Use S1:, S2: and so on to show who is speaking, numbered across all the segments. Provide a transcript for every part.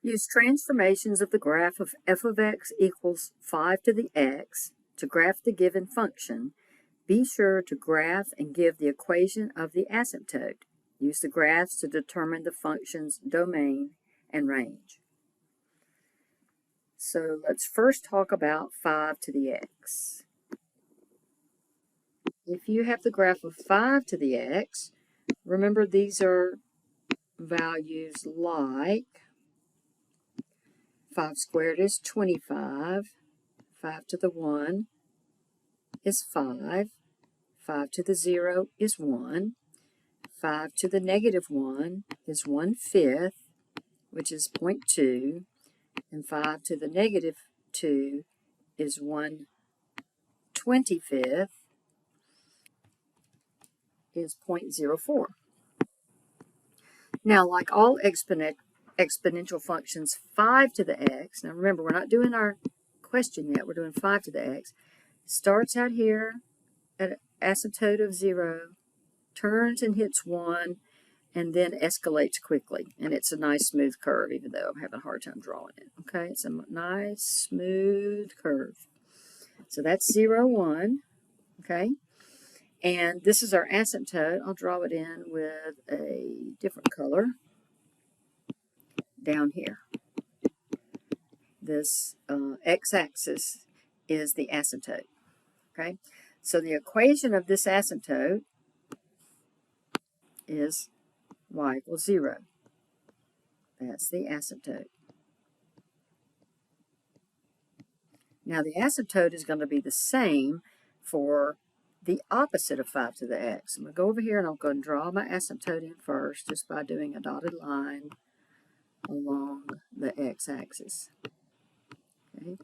S1: Use transformations of the graph of f of x equals 5 to the x to graph the given function. Be sure to graph and give the equation of the asymptote. Use the graphs to determine the function's domain and range. So let's first talk about 5 to the x. If you have the graph of 5 to the x, remember these are values like 5 squared is 25, 5 to the 1 is 5, 5 to the 0 is 1, 5 to the negative 1 is 1/5, which is 0.2, and 5 to the negative 2 is 1/25, is 0.04. Now, like all exponential functions, 5 to the x, now remember, we're not doing our question yet, we're doing 5 to the x, starts out here at an asymptote of 0, turns and hits 1, and then escalates quickly. And it's a nice smooth curve, even though I'm having a hard time drawing it. Okay, it's a nice smooth curve. So that's 0, 1. Okay, and this is our asymptote. I'll draw it in with a different color down here. This x-axis is the asymptote. Okay, so the equation of this asymptote is y equals 0. That's the asymptote. Now the asymptote is going to be the same for the opposite of 5 to the x. I'm going to go over here and I'll go and draw my asymptote in first just by doing a dotted line along the x-axis. Okay.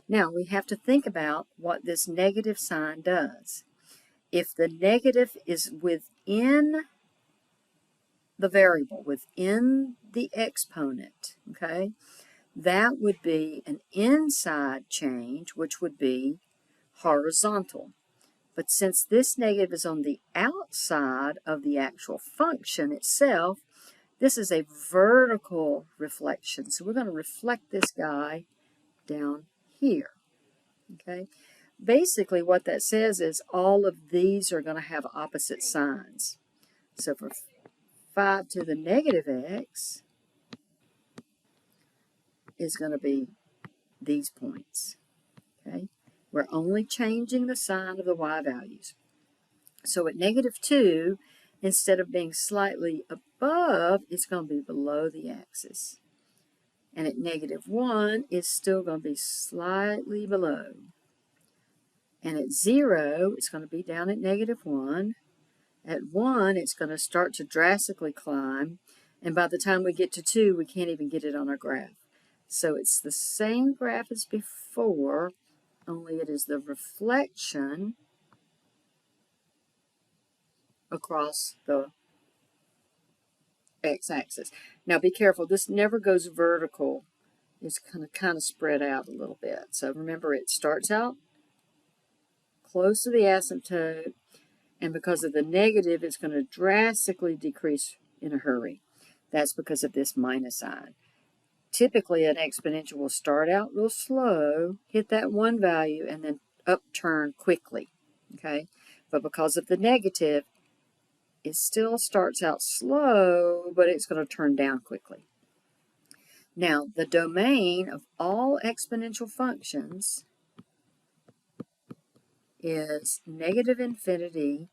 S1: Now we have to think about what this negative sign does. If the negative is within the variable, within the exponent, okay, that would be an inside change, which would be horizontal. But since this negative is on the outside of the actual function itself, this is a vertical reflection. So we're going to reflect this guy down here. Okay. Basically what that says is all of these are going to have opposite signs. So for 5 to the negative x is going to be these points. Okay. We're only changing the sign of the y values. So at negative 2, instead of being slightly above, it's going to be below the axis. And at negative 1, it's still going to be slightly below. And at 0, it's going to be down at negative 1. At 1, it's going to start to drastically climb. And by the time we get to 2, we can't even get it on our graph. So it's the same graph as before, only it is the reflection across the x-axis. Now be careful, this never goes vertical. It's kind of spread out a little bit. So remember, it starts out close to the asymptote, and because of the negative, it's going to drastically decrease in a hurry. That's because of this minus sign. Typically, an exponential will start out real slow, hit that one value, and then upturn quickly. Okay, but because of the negative, it still starts out slow, but it's going to turn down quickly. Now, the domain of all exponential functions is negative infinity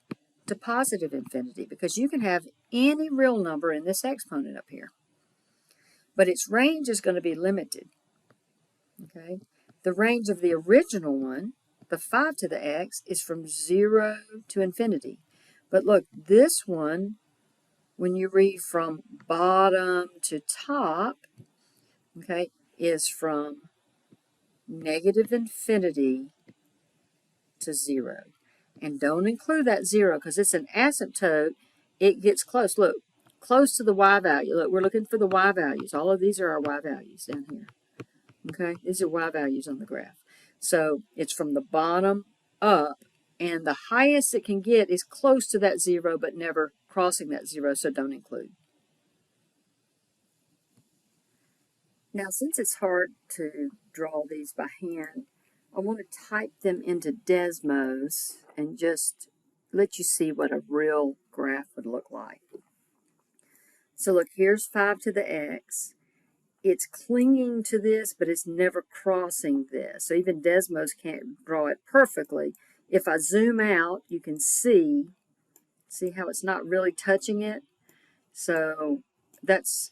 S1: to positive infinity, because you can have any real number in this exponent up here, but its range is going to be limited. Okay, the range of the original one, the 5 to the x, is from 0 to infinity. But look, this one, when you read from bottom to top, okay, is from negative infinity to 0. And don't include that 0 because it's an asymptote. It gets close. Look, close to the y value. Look, we're looking for the y values. All of these are our y values down here. Okay, these are y values on the graph. So it's from the bottom up, and the highest it can get is close to that 0, but never crossing that 0, so don't include. Now, since it's hard to draw these by hand, I want to type them into Desmos and just let you see what a real graph would look like. So look, here's 5 to the x. It's clinging to this, but it's never crossing this. So even Desmos can't draw it perfectly. If I zoom out, you can see how it's not really touching it. So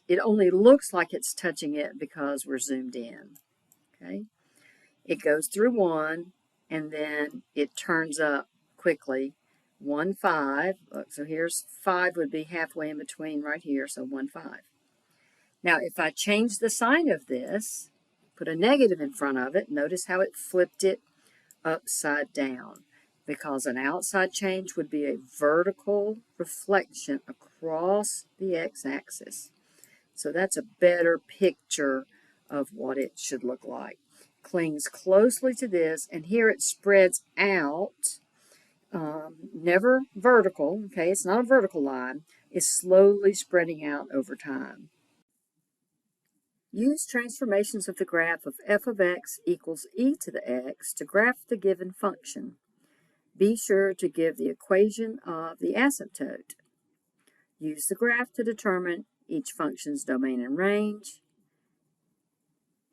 S1: it only looks like it's touching it because we're zoomed in. Okay. It goes through 1, and then it turns up quickly. 1, 5. Look, so here's 5 would be halfway in between right here, so 1, 5. Now, if I change the sign of this, put a negative in front of it, notice how it flipped it upside down, because an outside change would be a vertical reflection across the x-axis. So that's a better picture of what it should look like. Clings closely to this, and here it spreads out, never vertical, okay, it's not a vertical line, it's slowly spreading out over time. Use transformations of the graph of f of x equals e to the x to graph the given function. Be sure to give the equation of the asymptote. Use the graph to determine each function's domain and range.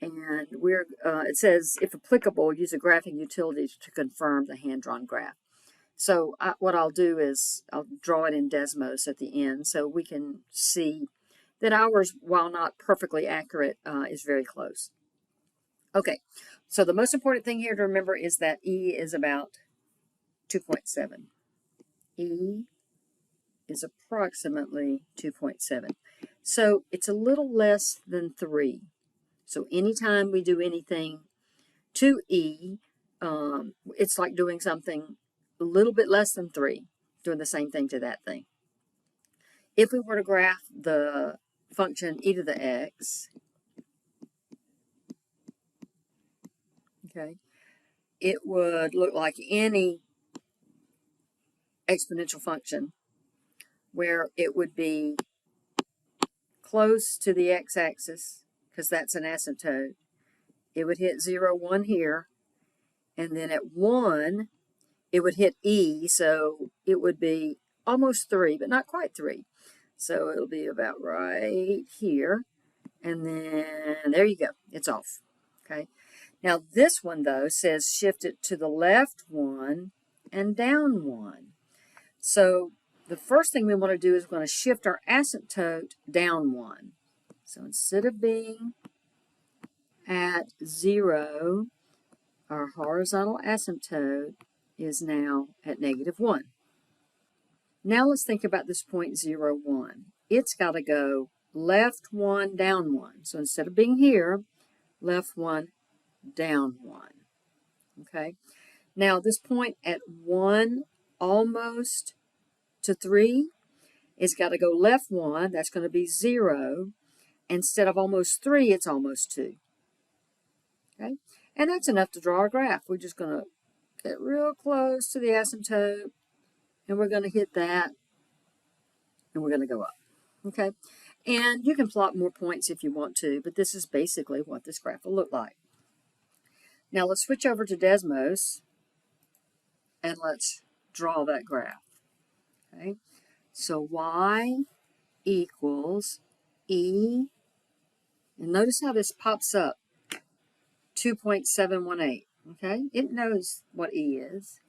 S1: And it says, if applicable, use a graphing utility to confirm the hand-drawn graph. So what I'll do is I'll draw it in Desmos at the end so we can see that ours, while not perfectly accurate, is very close. Okay, so the most important thing here to remember is that E is about 2.7. E is approximately 2.7. So it's a little less than 3. So anytime we do anything to E, it's like doing something a little bit less than 3, doing the same thing to that thing. If we were to graph the function e to the x, okay, it would look like any exponential function where it would be close to the x-axis, because that's an asymptote. It would hit 0, 1 here, and then at 1, it would hit E, so it would be almost 3, but not quite 3. So it'll be about right here, and then there you go, it's off. Okay. Now this one, though, says shift it to the left 1 and down 1. So the first thing we want to do is we're going to shift our asymptote down 1. So instead of being at 0, our horizontal asymptote is now at -1. Now let's think about this point 0, 1. It's got to go left 1, down 1. So instead of being here, left 1, down 1. Okay. Now this point at 1, almost to 3, it's got to go left 1. That's going to be 0. Instead of almost 3, it's almost 2. Okay. And that's enough to draw our graph. We're just going to get real close to the asymptote, and we're going to hit that, and we're going to go up. Okay. And you can plot more points if you want to, but this is basically what this graph will look like. Now let's switch over to Desmos, and let's draw that graph. Okay. So y equals e, and notice how this pops up, 2.718. Okay, it knows what e is.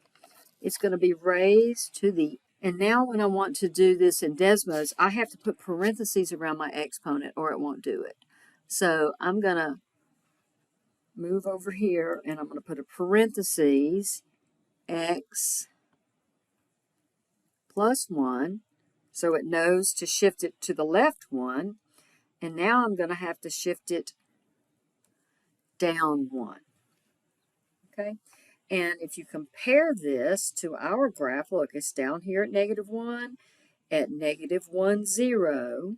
S1: It's going to be raised to the, and now when I want to do this in Desmos, I have to put parentheses around my exponent or it won't do it. So I'm going to move over here and I'm going to put a parentheses, x plus 1, so it knows to shift it to the left 1, and now I'm going to have to shift it down 1. Okay, and if you compare this to our graph, look, it's down here at -1, at -1, 0,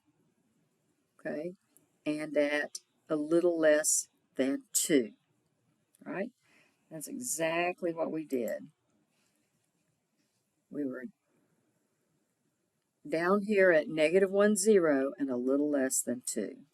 S1: okay, and at a little less than 2, right? That's exactly what we did. We were down here at -1, 0, and a little less than 2.